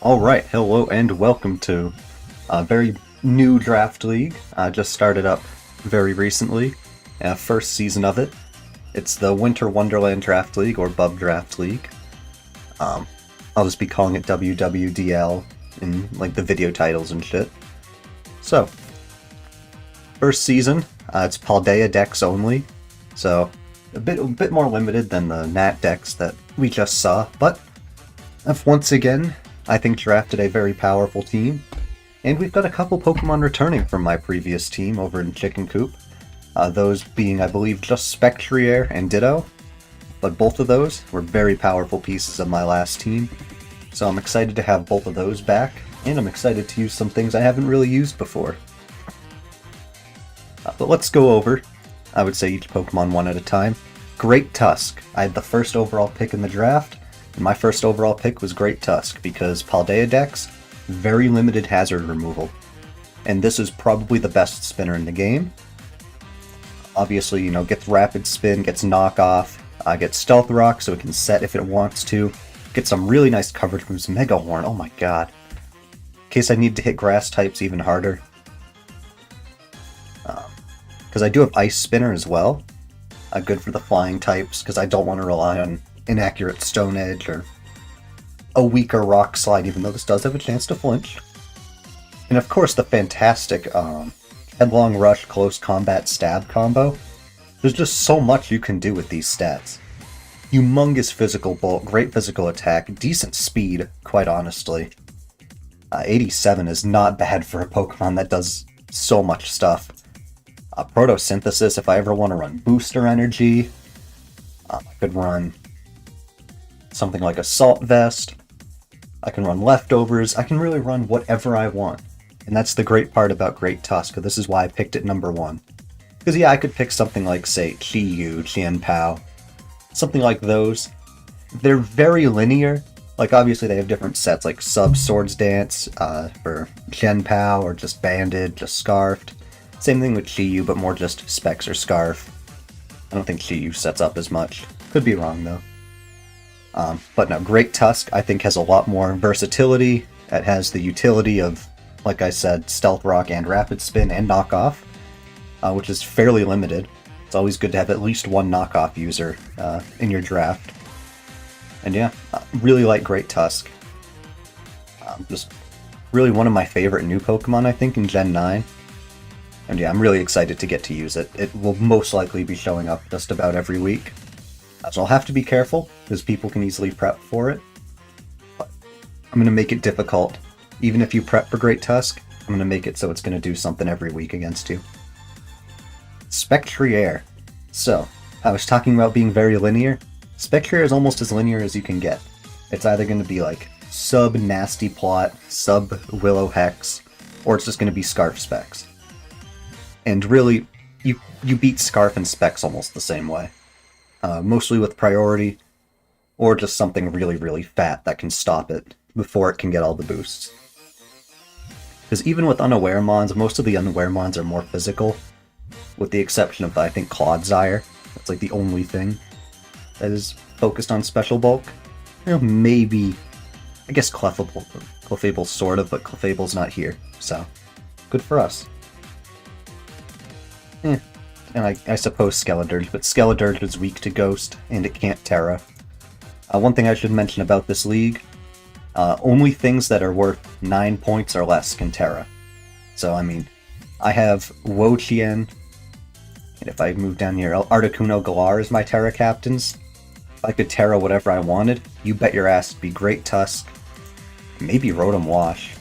Alright, hello and welcome to a very new draft league. Just started up very recently, first season of it. It's the Winter Wonderland Draft League, or Bub Draft League. I'll just be calling it WWDL in like the video titles and shit. So, first season, it's Paldea decks only, so a bit more limited than the Nat decks that we just saw, but once again, I think drafted a very powerful team, and we've got a couple Pokemon returning from my previous team over in Chicken Coop. Those being, I believe, just Spectrier and Ditto, but both of those were very powerful pieces of my last team, so I'm excited to have both of those back, and I'm excited to use some things I haven't really used before. But let's go over, I would say, each Pokemon one at a time. Great Tusk. I had the first overall pick in the draft. My first overall pick was Great Tusk, because Paldea decks, very limited hazard removal. And this is probably the best spinner in the game. Obviously, you know, gets Rapid Spin, gets Knockoff, gets Stealth Rock so it can set if it wants to. Get some really nice coverage moves, Mega Horn, oh my god. In case I need to hit grass types even harder. Because I do have Ice Spinner as well. Good for the flying types, because I don't want to rely on inaccurate Stone Edge or a weaker Rock Slide, even though this does have a chance to flinch. And of course the fantastic Headlong Rush Close Combat Stab combo. There's just so much you can do with these stats. Humongous physical bulk, great physical attack, decent speed, quite honestly. 87 is not bad for a Pokemon that does so much stuff. Photosynthesis, if I ever want to run Booster Energy. I could run something like Assault Vest. I can run Leftovers. I can really run whatever I want. And that's the great part about Great Tusk. This is why I picked it number one. Because yeah, I could pick something like, say, Chi-Yu, Qianpao. Something like those. They're very linear. Like, obviously they have different sets, like Swords Dance for Qianpao, or just Banded, just Scarfed. Same thing with Chi-Yu, but more just Specs or Scarf. I don't think Chi-Yu sets up as much. Could be wrong, though. But no, Great Tusk, I think, has a lot more versatility. It has the utility of, like I said, Stealth Rock and Rapid Spin and Knockoff, which is fairly limited. It's always good to have at least one Knockoff user in your draft. And yeah, really like Great Tusk. Just really one of my favorite new Pokemon, I think, in Gen 9. And yeah, I'm really excited to get to use it. It will most likely be showing up just about every week. So I'll have to be careful, because people can easily prep for it. But I'm going to make it difficult. Even if you prep for Great Tusk, I'm going to make it so it's going to do something every week against you. Spectrier. So, I was talking about being very linear. Spectrier is almost as linear as you can get. It's either going to be like sub-Nasty Plot, sub-Willow Hex, or it's just going to be Scarf Specs. And really, you beat Scarf and Specs almost the same way. Mostly with priority, or just something really, really fat that can stop it before it can get all the boosts. Because even with Unaware Mons, most of the Unaware Mons are more physical, with the exception of, I think, Clodsire. That's like the only thing that is focused on special bulk. You know, maybe, I guess Clefable sort of, but Clefable's not here, so good for us. And I suppose Skeledirge, but Skeledirge is weak to Ghost, and it can't Terra. One thing I should mention about this league, only things that are worth 9 points or less can Terra. So, I mean, I have Wo-Chien, and if I move down here, Articuno Galar is my Terra captains. If I could Terra whatever I wanted, you bet your ass it'd be Great Tusk, maybe Rotom Wash.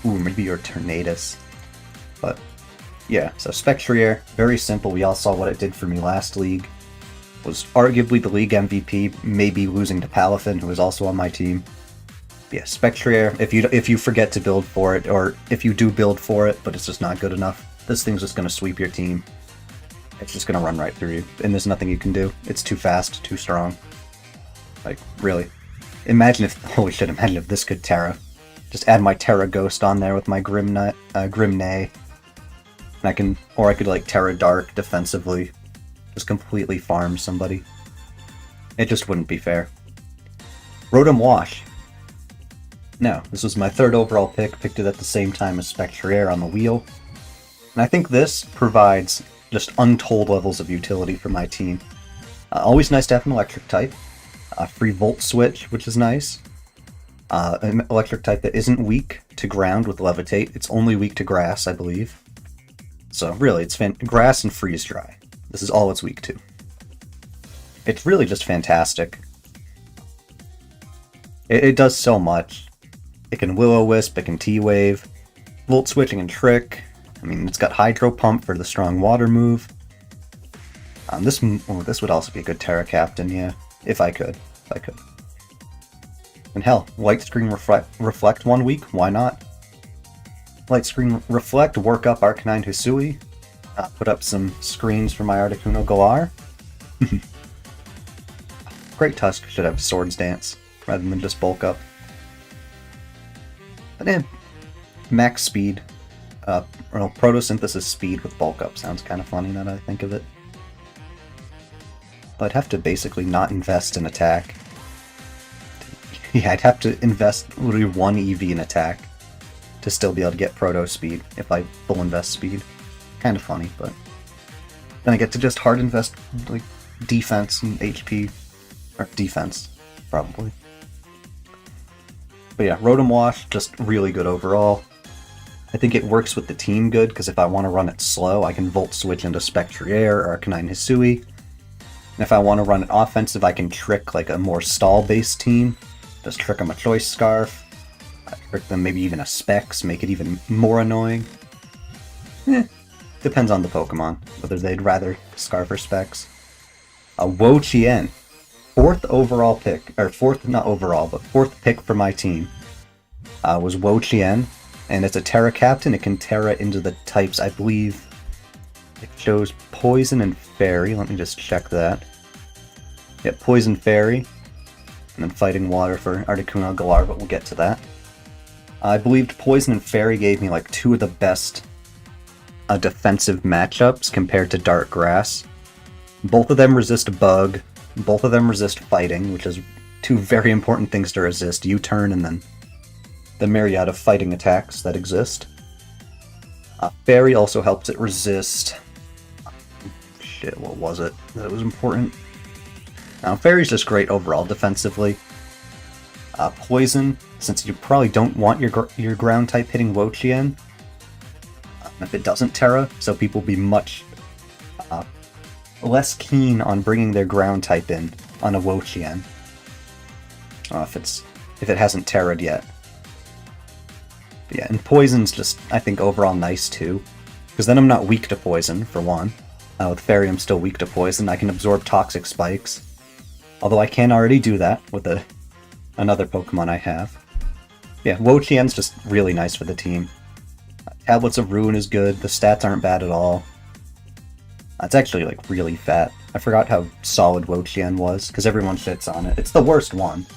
Ooh, maybe your Tornadus. But yeah, so Spectrier, very simple. We all saw what it did for me last league. Was arguably the league MVP, maybe losing to Palafin, who was also on my team. Yeah, Spectrier, if you forget to build for it, or if you do build for it, but it's just not good enough, this thing's just going to sweep your team. It's just going to run right through you, and there's nothing you can do. It's too fast, too strong. Like, really. Imagine if, holy shit, imagine if this could Terra. Just add my Terra Ghost on there with my Grimnay. And I could like Terra Dark defensively, just completely farm somebody. It just wouldn't be fair. Rotom Wash. Now, this was my third overall pick, picked it at the same time as Spectrier on the wheel. And I think this provides just untold levels of utility for my team. Always nice to have an electric type. A free volt switch, which is nice. An electric type that isn't weak to ground with levitate. It's only weak to grass, I believe. So really, it's grass and freeze dry. This is all it's weak to. It's really just fantastic. It does so much. It can Will-O-Wisp, it can T-Wave, Volt Switching and Trick. I mean, it's got Hydro Pump for the strong water move. This would also be a good Terra Captain, yeah, if I could. And hell, Light Screen Reflect 1 week, why not? Light Screen Reflect, work up Arcanine Hisui, put up some screens for my Articuno Galar. Great Tusk should have Swords Dance, rather than just bulk up. But yeah, max speed, Protosynthesis speed with bulk up sounds kind of funny now that I think of it. But I'd have to basically not invest in attack. Yeah, I'd have to invest literally 1 EV in attack to still be able to get Proto speed if I full invest speed. Kind of funny, but then I get to just hard invest like defense and HP, or defense, probably. But yeah, Rotom Wash, just really good overall. I think it works with the team good, because if I want to run it slow, I can Volt Switch into Spectrier or Arcanine Hisui. And if I want to run it offensive, I can trick like a more stall-based team. Just trick them a Choice Scarf. Trick them maybe even a Specs, make it even more annoying. Depends on the Pokemon, whether they'd rather Scarf or Specs. Wo Chien. Fourth overall pick, or fourth pick for my team was Wo Chien, and it's a Terra Captain. It can Terra into the types, I believe it shows Poison and Fairy. Let me just check that. Yeah, Poison, Fairy, and then Fighting Water for Articuno Galar, but we'll get to that. I believed Poison and Fairy gave me like 2 of the best defensive matchups compared to Dark Grass. Both of them resist Bug. Both of them resist Fighting, which is 2 very important things to resist. U-turn and then the myriad of fighting attacks that exist. Fairy also helps it resist... Shit, what was it that was important? Fairy's just great overall defensively. Poison, since you probably don't want your ground type hitting Wo Chien, if it doesn't Terra, so people will be much less keen on bringing their ground type in on a Wo Chien. If it hasn't Terra'd yet. But yeah, and Poison's just, I think, overall nice too. Because then I'm not weak to Poison, for one. With Fairy I'm still weak to Poison. I can absorb Toxic Spikes. Although I can already do that with another Pokemon I have. Yeah, Wo Chien's just really nice for the team. Tablets of Ruin is good. The stats aren't bad at all. It's actually, like, really fat. I forgot how solid Wo Chien was, because everyone shits on it. It's the worst one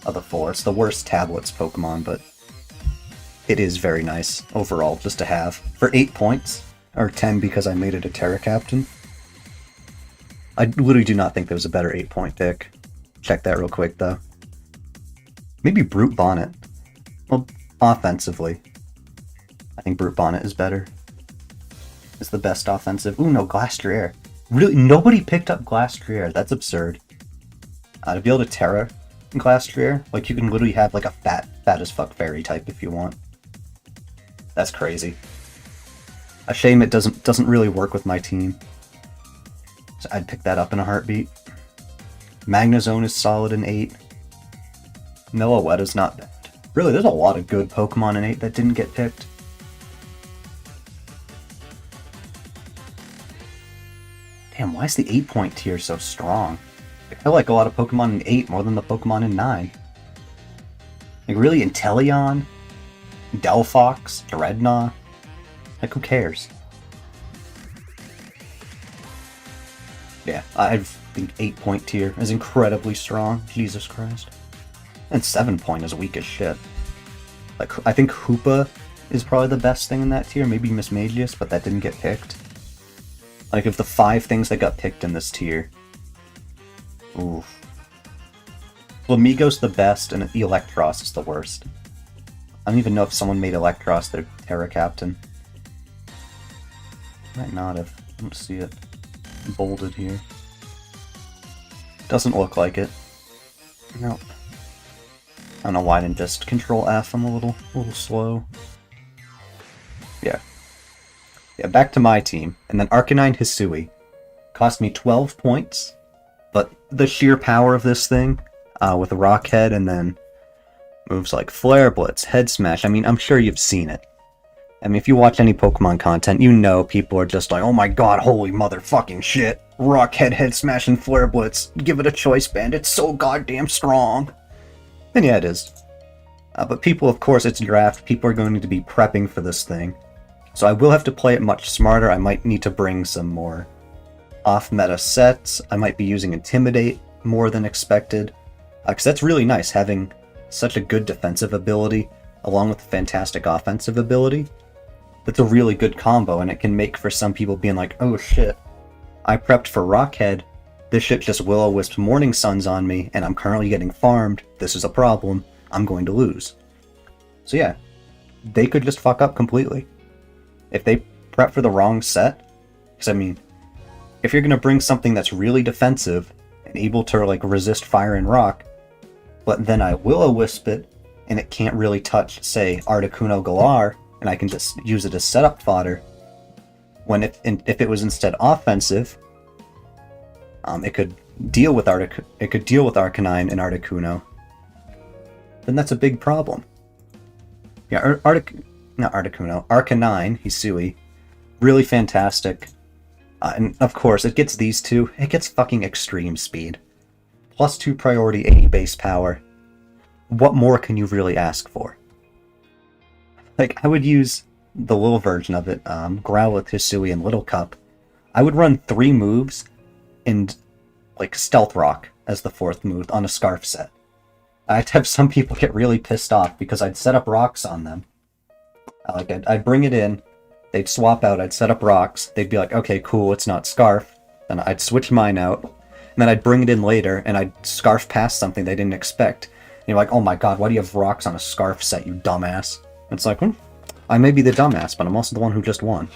of the 4. It's the worst Tablets Pokemon, but it is very nice overall just to have. For 8 points, or 10 because I made it a Terra Captain. I literally do not think there was a better 8-point pick. Check that real quick, though. Maybe Brute Bonnet. Well, offensively, I think Brute Bonnet is better. Is the best offensive. Ooh, no, Glastrier. Really? Nobody picked up Glastrier. That's absurd. To be able to Terra Glastrier, like, you can literally have, like, a fat as fuck fairy type if you want. That's crazy. A shame it doesn't really work with my team. So I'd pick that up in a heartbeat. Magnezone is solid in 8. Meloetta's not bad. Really, there's a lot of good Pokemon in 8 that didn't get picked. Damn, why is the 8-point tier so strong? I like a lot of Pokemon in 8 more than the Pokemon in 9. Like, really, Inteleon? Delphox? Dreadnought? Like, who cares? Yeah, I think 8-point tier is incredibly strong. Jesus Christ. And 7-point is weak as shit. Like, I think Hoopa is probably the best thing in that tier. Maybe Mismagius, but that didn't get picked. Like, of the 5 things that got picked in this tier. Oof. Flamigo's the best, and Electros is the worst. I don't even know if someone made Electros their Terra Captain. Might not have. I don't see it bolded here. Doesn't look like it. Nope. I don't know why I didn't just Control F. I'm a little slow. Yeah. Yeah, back to my team. And then Arcanine Hisui. Cost me 12 points. But the sheer power of this thing, with Rock Head and then moves like Flare Blitz, Head Smash, I mean, I'm sure you've seen it. I mean, if you watch any Pokemon content, you know people are just like, oh my god, holy motherfucking shit. Rock Head, Head Smash, and Flare Blitz. Give it a choice band, it's so goddamn strong. And yeah, it is. But people, of course, it's draft. People are going to be prepping for this thing. So I will have to play it much smarter. I might need to bring some more off-meta sets. I might be using Intimidate more than expected. Because that's really nice, having such a good defensive ability, along with a fantastic offensive ability. That's a really good combo, and it can make for some people being like, oh shit, I prepped for Rockhead, this shit just Will-O-Wisp Morning Suns on me, and I'm currently getting farmed, this is a problem, I'm going to lose. So yeah, they could just fuck up completely. If they prep for the wrong set, because I mean, if you're going to bring something that's really defensive, and able to like resist fire and rock, but then I Will-O-Wisp it, and it can't really touch, say, Articuno Galar, and I can just use it as setup fodder, when if it was instead offensive, it could deal with Arcanine and Articuno, then that's a big problem. Yeah, Arcanine, Hisui, really fantastic. And of course, it gets these two. It gets fucking extreme speed. Plus 2 priority 80 base power. What more can you really ask for? Like, I would use the little version of it, Growlithe, Hisui, and Little Cup. I would run 3 moves and, like, Stealth Rock as the 4th move on a Scarf set. I'd have some people get really pissed off because I'd set up rocks on them. I'd bring it in, they'd swap out, I'd set up rocks, they'd be like, okay, cool, it's not Scarf. Then I'd switch mine out, and then I'd bring it in later, and I'd Scarf past something they didn't expect. And you're like, oh my god, why do you have rocks on a Scarf set, you dumbass? And it's like, I may be the dumbass, but I'm also the one who just won.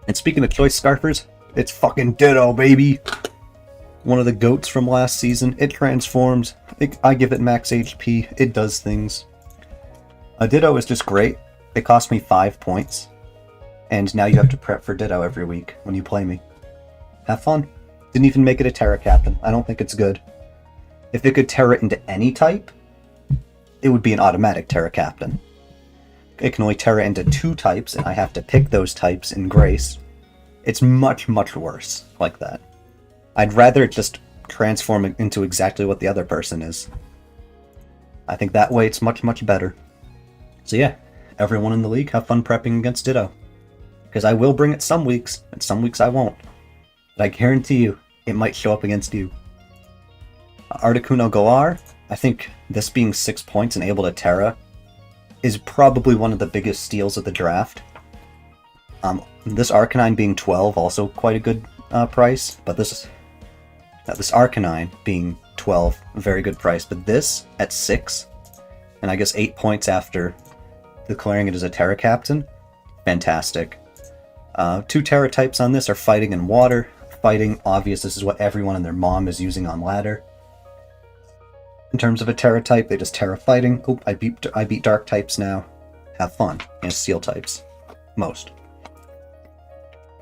And speaking of choice Scarfers, it's fucking Ditto, baby! One of the goats from last season. It transforms. I give it max HP. It does things. Ditto is just great. It cost me 5 points. And now you have to prep for Ditto every week when you play me. Have fun. Didn't even make it a Terra Captain. I don't think it's good. If it could Terra into any type, it would be an automatic Terra Captain. It can only Terra into 2 types, and I have to pick those types in Grace. It's much, much worse like that. I'd rather just transform it into exactly what the other person is. I think that way it's much, much better. So yeah, everyone in the league have fun prepping against Ditto. Because I will bring it some weeks, and some weeks I won't. But I guarantee you, it might show up against you. Articuno Galar, I think this being 6 points and able to Terra is probably one of the biggest steals of the draft. This Arcanine being 12, also quite a good price, but this Arcanine being 12, very good price, but this at 6, and I guess 8 points after declaring it as a Terra Captain, fantastic. 2 Terra types on this are Fighting and Water. Fighting, obvious, this is what everyone and their mom is using on ladder. In terms of a Terra type, they just Terra Fighting. Oh, I beat Dark types now. Have fun. And Steel types. Most.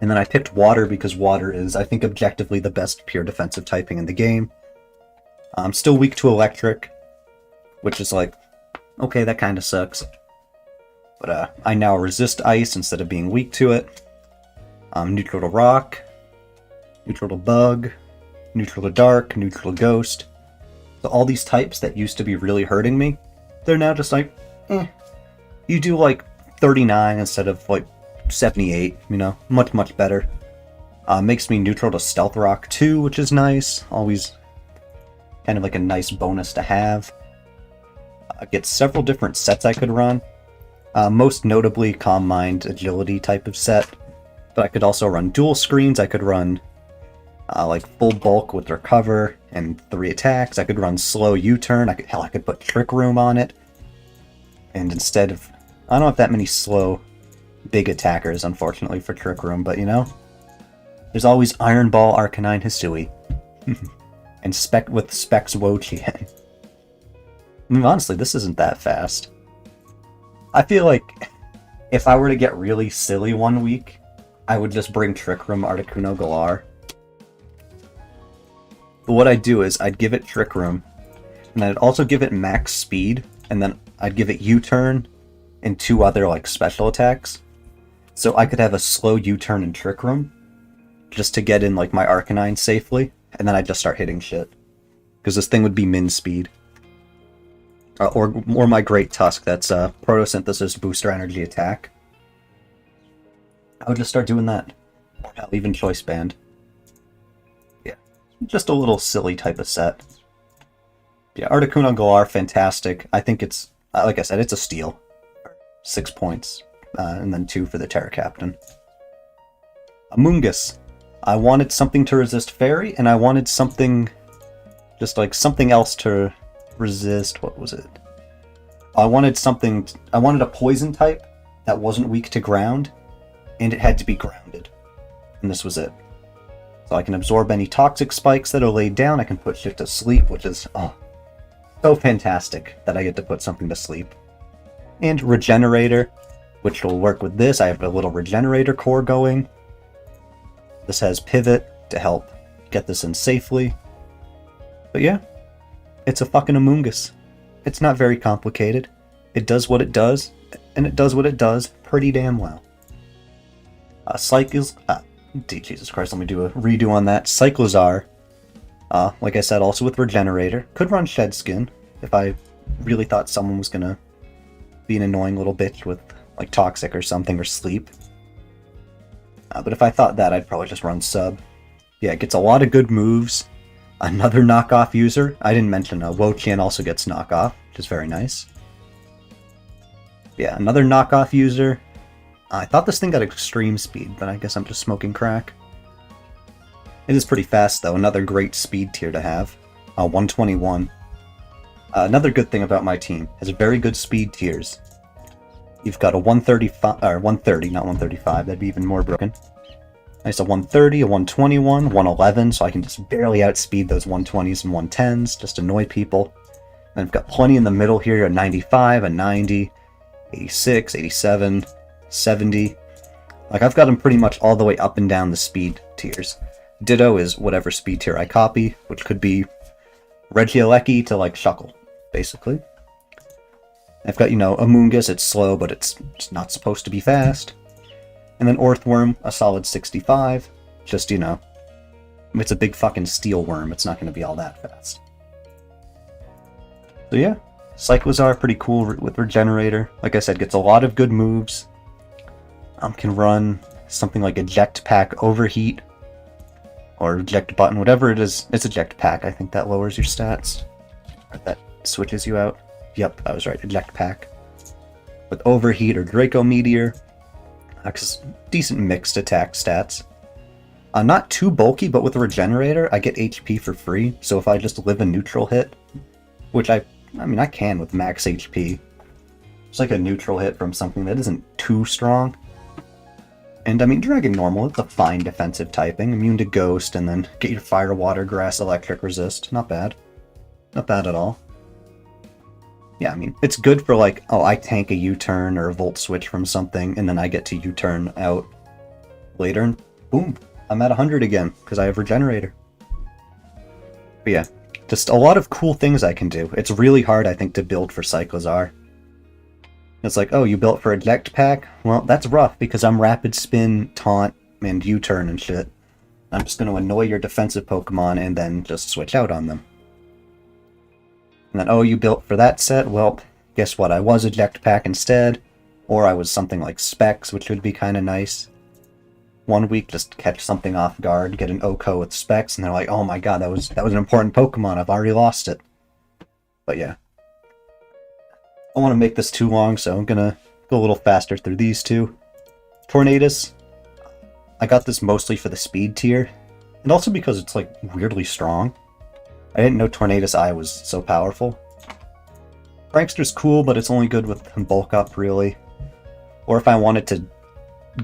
And then I picked Water because Water is, I think, objectively the best pure defensive typing in the game. I'm still weak to Electric, which is like, okay, that kind of sucks. But I now resist Ice instead of being weak to it. Neutral to Rock, neutral to Bug, neutral to Dark, neutral to Ghost. So all these types that used to be really hurting me, they're now just like, you do like 39 instead of like 78, you know, much, much better. Makes me neutral to Stealth Rock too, which is nice. Always kind of like a nice bonus to have. Get several different sets I could run. Most notably Calm Mind Agility type of set. But I could also run dual screens. I could run like full bulk with recover and 3 attacks. I could run slow U-turn. I could put Trick Room on it. And instead of... I don't have that many slow big attackers, unfortunately, for Trick Room, but you know, there's always Iron Ball, Arcanine, Hisui. And Specs Wo-Chien. I mean, honestly, this isn't that fast. I feel like if I were to get really silly one week, I would just bring Trick Room Articuno Galar. But what I'd do is I'd give it Trick Room, and I'd also give it max speed, and then I'd give it U-turn and 2 other like special attacks. So I could have a slow U-turn and Trick Room, just to get in like my Arcanine safely, and then I'd just start hitting shit. Because this thing would be min speed. Or my Great Tusk, that's Photosynthesis Booster Energy Attack. I would just start doing that. Or hell, even Choice Band. Yeah, just a little silly type of set. Yeah, Articuno Galar, fantastic. I think it's, like I said, it's a steal. 6 points, and then 2 for the Terra Captain. Amoonguss. I wanted something to resist Fairy, and I wanted something, just like something else to resist, what was it? I wanted a poison type that wasn't weak to ground, and it had to be grounded. And this was it. So I can absorb any toxic spikes that are laid down, I can put shit to sleep, which is, oh, so fantastic that I get to put something to sleep. And Regenerator, which will work with this. I have a little Regenerator core going. This has Pivot to help get this in safely. But yeah, it's a fucking Amoonguss. It's not very complicated. It does what it does, and it does what it does pretty damn well. Jesus Christ, let me do a redo on that. Cyclozar, like I said, also with Regenerator. Could run Shed Skin if I really thought someone was gonna be an annoying little bitch with like Toxic or something, or Sleep. But if I thought that, I'd probably just run Sub. Yeah, it gets a lot of good moves. Another knockoff user. I didn't mention Wo-Chien also gets knockoff, which is very nice. Yeah, another knockoff user. I thought this thing got extreme speed, but I guess I'm just smoking crack. It is pretty fast, though. Another great speed tier to have. 121. Another good thing about my team has very good speed tiers. You've got a 135, or 130, not 135, that'd be even more broken. Nice, a 130, a 121, 111, so I can just barely outspeed those 120s and 110s, just annoy people. And I've got plenty in the middle here, a 95, a 90, 86, 87, 70. Like, I've got them pretty much all the way up and down the speed tiers. Ditto is whatever speed tier I copy, which could be Regieleki to, like, Shuckle, basically. I've got, you know, Amoonguss, it's slow, but it's not supposed to be fast. And then Earthworm, a solid 65. Just, you know, it's a big fucking steel worm, it's not going to be all that fast. So yeah, Cyclozar, pretty cool with Regenerator. Like I said, gets a lot of good moves. Can run something like Eject Pack Overheat, or Eject Button, whatever it is. It's Eject Pack, I think that lowers your stats. Or that switches you out. Yep, I was right, Eject Pack. With Overheat or Draco Meteor. Decent mixed attack stats. Not too bulky, but with Regenerator, I get HP for free, so if I just live a neutral hit, which I mean, I can with max HP. It's like a neutral hit from something that isn't too strong. And I mean, Dragon Normal, it's a fine defensive typing, immune to Ghost, and then get your Fire, Water, Grass, Electric resist. Not bad. Not bad at all. Yeah, I mean, it's good for like, oh, I tank a U-turn or a Volt Switch from something, and then I get to U-turn out later, and boom, I'm at 100 again, because I have Regenerator. But yeah, just a lot of cool things I can do. It's really hard, I think, to build for Cyclozar. It's like, oh, you built for Eject Pack? Well, that's rough, because I'm Rapid Spin, Taunt, and U-turn and shit. I'm just going to annoy your defensive Pokemon and then just switch out on them. And then, oh, you built for that set? Well, guess what? I was Eject Pack instead. Or I was something like Specs, which would be kind of nice. One week, just catch something off guard, get an Oko with Specs, and they're like, oh my god, that was an important Pokemon, I've already lost it. But yeah. I don't want to make this too long, so I'm gonna go a little faster through these two. Tornadus. I got this mostly for the speed tier. And also because it's like weirdly strong. I didn't know Tornadus Eye was so powerful. Prankster's cool, but it's only good with bulk up, really. Or if I wanted to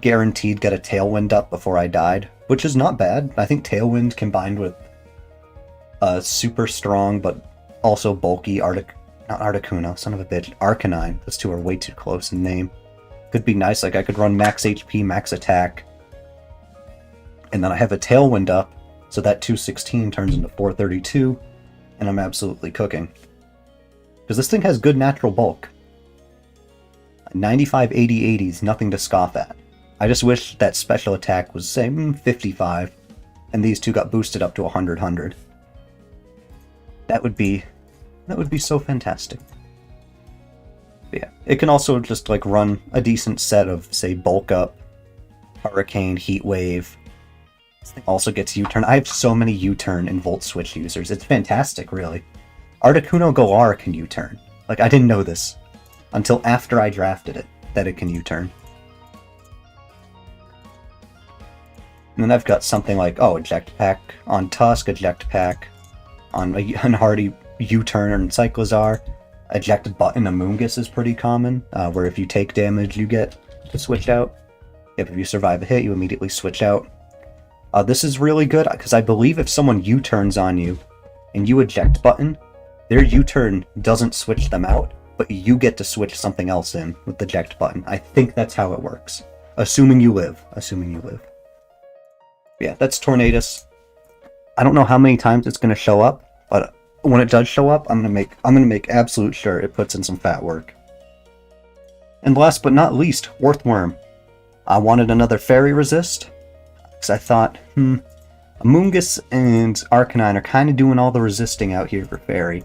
guaranteed get a Tailwind up before I died, which is not bad. I think Tailwind combined with super strong but also bulky not Articuno, son of a bitch, Arcanine. Those two are way too close in name. Could be nice, like I could run max HP, max attack, and then I have a Tailwind up, so that 216 turns into 432, and I'm absolutely cooking. Because this thing has good natural bulk. 95, 80, 80 is nothing to scoff at. I just wish that special attack was, say, 55, and these two got boosted up to 100, 100. That would be so fantastic. But yeah, it can also just like run a decent set of, say, bulk up, Hurricane, Heat Wave. This thing also gets U-turn. I have so many U-turn and Volt Switch users. It's fantastic, really. Articuno Galar can U-turn. Like, I didn't know this until after I drafted it, that it can U-turn. And then I've got something like, oh, Eject Pack on Tusk, Eject Pack on Hardy, U-turn on Cyclizar. Eject Button Amoonguss is pretty common, where if you take damage, you get to switch out. If you survive a hit, you immediately switch out. This is really good, because I believe if someone U-turns on you, and you Eject Button, their U-turn doesn't switch them out, but you get to switch something else in with the Eject Button. I think that's how it works. Assuming you live. Assuming you live. Yeah, that's Tornadus. I don't know how many times it's going to show up, but when it does show up, I'm gonna make absolute sure it puts in some fat work. And last but not least, Earthworm. I wanted another Fairy Resist, because I thought, Amoonguss and Arcanine are kind of doing all the resisting out here for Fairy.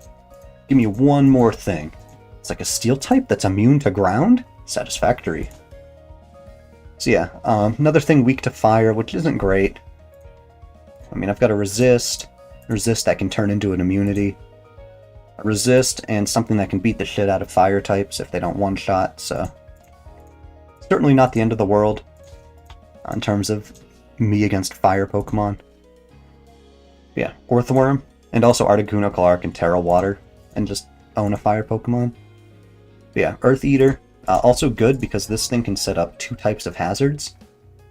Give me one more thing. It's like a Steel type that's immune to ground? Satisfactory. So yeah, another thing weak to fire, which isn't great. I mean, I've got a resist that can turn into an immunity, a resist, and something that can beat the shit out of fire types if they don't one-shot, so certainly not the end of the world in terms of me against fire Pokemon. Yeah, Earthworm, and also Articuno, Clark, and Terra Water, and just own a fire Pokemon. But yeah, Earth Eater, also good because this thing can set up 2 types of hazards,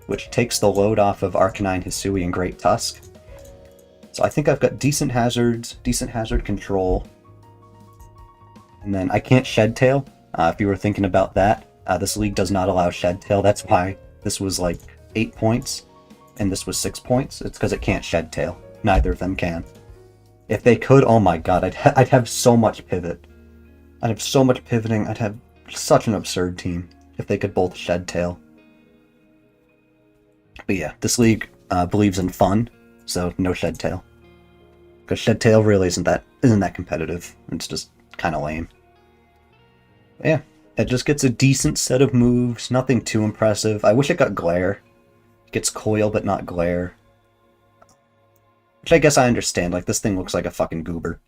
which takes the load off of Arcanine, Hisui, and Great Tusk. So I think I've got decent hazards, decent hazard control. And then I can't Shed Tail, if you were thinking about that. This league does not allow Shed Tail, that's why this was like 8 points, and this was 6 points. It's because it can't Shed Tail. Neither of them can. If they could, oh my god, I'd have so much pivot. I'd have so much pivoting, I'd have such an absurd team if they could both Shed Tail. But yeah, this league believes in fun, so no Shed Tail. Because Shed Tail really isn't that competitive. It's just kind of lame. But yeah, it just gets a decent set of moves, nothing too impressive. I wish it got Glare. It gets Coil, but not Glare. Which I guess I understand, like this thing looks like a fucking goober.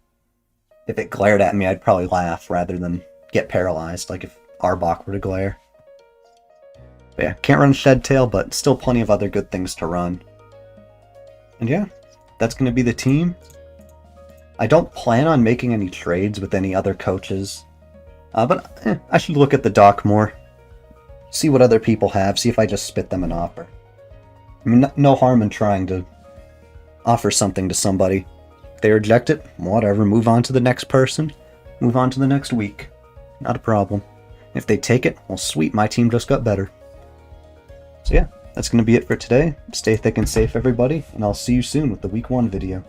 If it glared at me, I'd probably laugh rather than get paralyzed, like if Arbok were to glare. But yeah, can't run Shed Tail, but still plenty of other good things to run. And yeah, that's going to be the team. I don't plan on making any trades with any other coaches. But I should look at the doc more. See what other people have, see if I just spit them an offer. I mean, no harm in trying to offer something to somebody. If they reject it, whatever, move on to the next person. Move on to the next week. Not a problem. If they take it, well sweet, my team just got better. So yeah, that's going to be it for today. Stay thick and safe, everybody, and I'll see you soon with the Week 1 video.